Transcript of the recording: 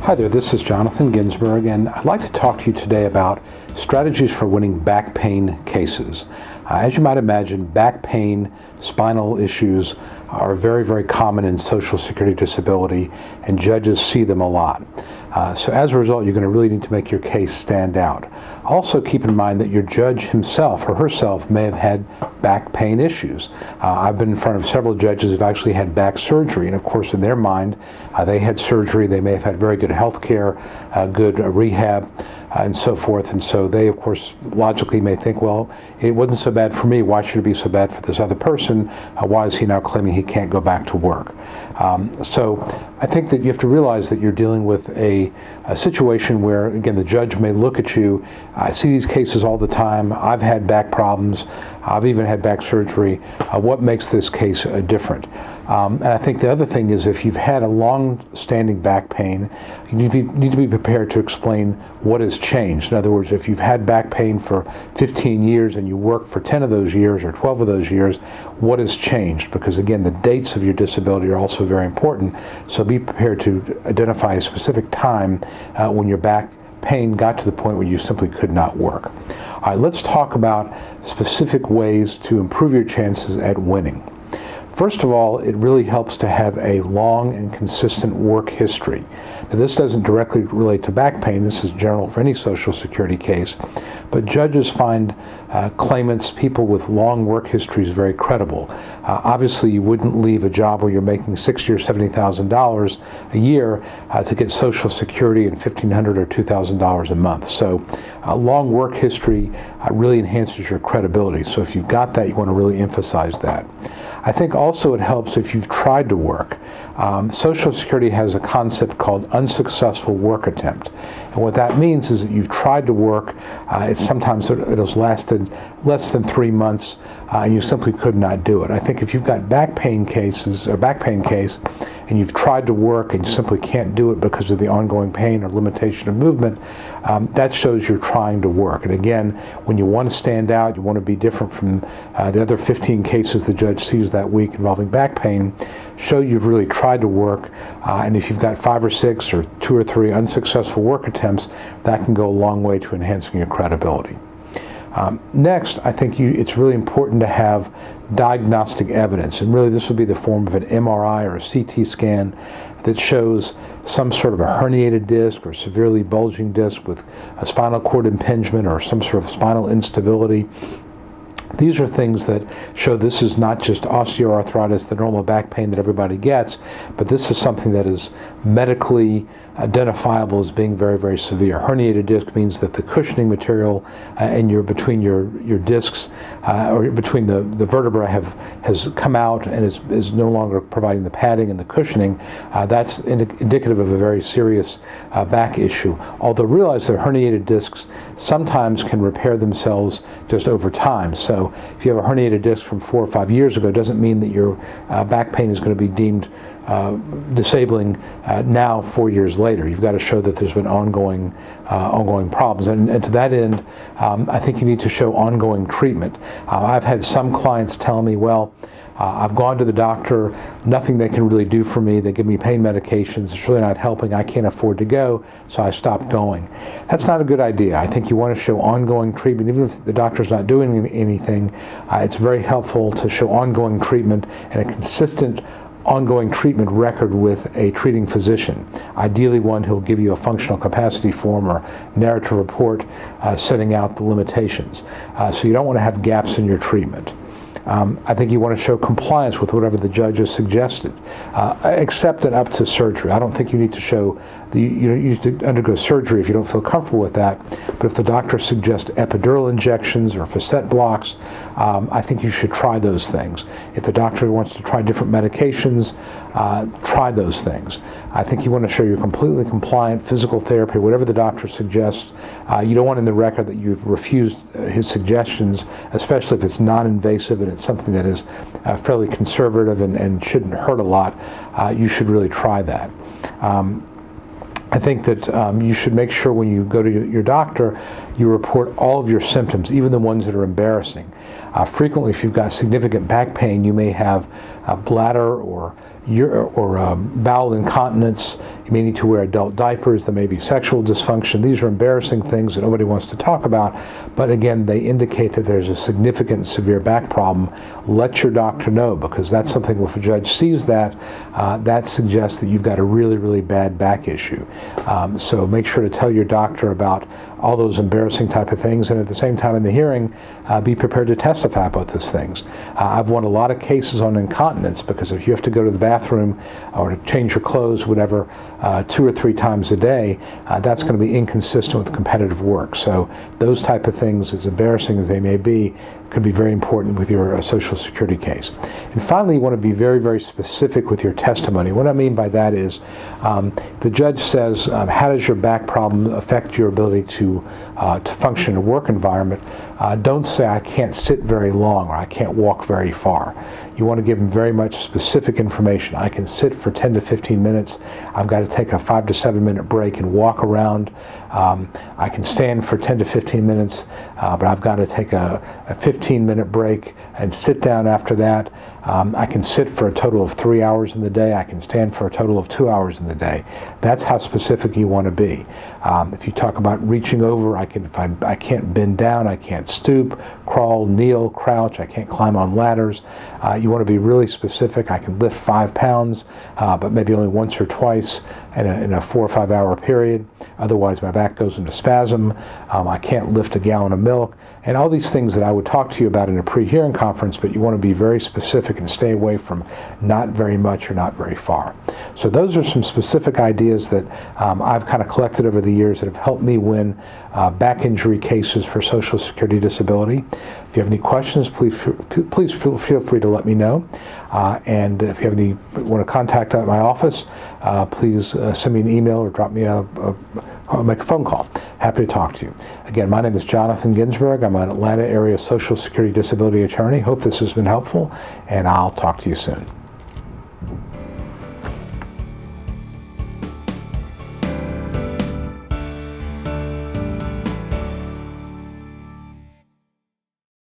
Hi there, this is Jonathan Ginsberg, and I'd like to talk to you today about strategies for winning back pain cases. As you might imagine, back pain, spinal issues are very, very common in Social Security disability, and judges see them a lot. So as a result, you're going to really need to make your case stand out. Also keep in mind that your judge himself or herself may have had back pain issues. I've been in front of several judges who've actually had back surgery, and of course in their mind, they had surgery, they may have had very good health care, good rehab, and so forth, and so they of course logically may think, well, it wasn't so bad for me, why should it be so bad for this other person? Why is he now claiming he can't go back to work? So I think that you have to realize that you're dealing with a situation where, again, the judge may look at you. I see these cases all the time. I've had back problems. I've even had back surgery. What makes this case different? And I think the other thing is, if you've had a long-standing back pain, you need to be prepared to explain what has changed. In other words, if you've had back pain for 15 years and you work for 10 of those years or 12 of those years, what has changed? Because again, the dates of your disability are also very important. So be prepared to identify a specific time when your back pain got to the point where you simply could not work. All right, let's talk about specific ways to improve your chances at winning. First of all, it really helps to have a long and consistent work history. Now, this doesn't directly relate to back pain. This is general for any Social Security case. But judges find claimants, people with long work histories, very credible. Obviously, you wouldn't leave a job where you're making $60,000 or $70,000 a year to get Social Security and $1,500 or $2,000 a month. So a long work history really enhances your credibility. So if you've got that, you want to really emphasize that. I think also it helps if you've tried to work. Social Security has a concept called unsuccessful work attempt. And what that means is that you've tried to work, sometimes it has lasted less than 3 months, and you simply could not do it. I think if you've got back pain cases, or back pain case, and you've tried to work and you simply can't do it because of the ongoing pain or limitation of movement, that shows you're trying to work. And again, when you want to stand out, you want to be different from the other 15 cases the judge sees that week involving back pain, show you've really tried to work, and if you've got 5 or 6 or 2 or 3 unsuccessful work attempts, that can go a long way to enhancing your credibility. Next, I think it's really important to have diagnostic evidence, and really this would be the form of an MRI or a CT scan that shows some sort of a herniated disc or severely bulging disc with a spinal cord impingement or some sort of spinal instability. These are things that show this is not just osteoarthritis, the normal back pain that everybody gets, but this is something that is medically identifiable as being very, very severe. Herniated disc means that the cushioning material between your discs or between the vertebra has come out and is no longer providing the padding and the cushioning. That's indicative of a very serious back issue. Although realize that herniated discs sometimes can repair themselves just over time. So if you have a herniated disc from 4 or 5 years ago, it doesn't mean that your back pain is going to be deemed disabling now 4 years later. You've got to show that there's been ongoing problems, and to that end, I think you need to show ongoing treatment. I've had some clients tell me, well, I've gone to the doctor, nothing they can really do for me, they give me pain medications, it's really not helping, I can't afford to go, so I stopped going. That's not a good idea. I think you want to show ongoing treatment. Even if the doctor's not doing anything, it's very helpful to show ongoing treatment and a consistent ongoing treatment record with a treating physician, ideally one who'll give you a functional capacity form or narrative report setting out the limitations. So you don't want to have gaps in your treatment. I think you want to show compliance with whatever the judge has suggested, except and up to surgery. I don't think you need to show you need to undergo surgery if you don't feel comfortable with that. But if the doctor suggests epidural injections or facet blocks, I think you should try those things. If the doctor wants to try different medications, try those things. I think you want to show you're completely compliant, physical therapy, whatever the doctor suggests. You don't want in the record that you've refused his suggestions, especially if it's non-invasive and it's something that is fairly conservative and shouldn't hurt a lot. You should really try that. I think that you should make sure when you go to your doctor, you report all of your symptoms, even the ones that are embarrassing. Frequently, if you've got significant back pain, you may have bladder or bowel incontinence. You may need to wear adult diapers. There may be sexual dysfunction. These are embarrassing things that nobody wants to talk about, but again, they indicate that there's a significant severe back problem. Let your doctor know, because that's something, if a judge sees that, that suggests that you've got a really, really bad back issue. So make sure to tell your doctor about all those embarrassing type of things, and at the same time in the hearing, be prepared to testify about those things. I've won a lot of cases on incontinence, because if you have to go to the bathroom or to change your clothes, whatever, 2 or 3 times a day, that's going to be inconsistent with competitive work. So those type of things, as embarrassing as they may be, could be very important with your Social Security case. And finally, you want to be very, very specific with your testimony. What I mean by that is, the judge says, how does your back problem affect your ability to function in a work environment? Don't say, I can't sit very long, or I can't walk very far. You want to give them very much specific information. I can sit for 10 to 15 minutes. I've got to take a 5 to 7 minute break and walk around. I can stand for 10 to 15 minutes, but I've got to take a 15-minute break and sit down after that. I can sit for a total of 3 hours in the day. I can stand for a total of 2 hours in the day. That's how specific you want to be. If you talk about reaching over, I can't bend down, I can't stoop, crawl, kneel, crouch, I can't climb on ladders. You want to be really specific. I can lift 5 pounds, but maybe only once or twice in a 4 or 5 hour period. Otherwise, my back goes into spasm. I can't lift a gallon of milk. And all these things that I would talk to you about in a pre-hearing conference, but you want to be very specific and stay away from not very much or not very far. So those are some specific ideas that I've kind of collected over the years that have helped me win back injury cases for Social Security disability. If you have any questions, please feel free to let me know. And if you have want to contact my office, please send me an email or drop me make a phone call. Happy to talk to you. Again, my name is Jonathan Ginsberg. I'm an Atlanta area Social Security disability attorney. Hope this has been helpful, and I'll talk to you soon.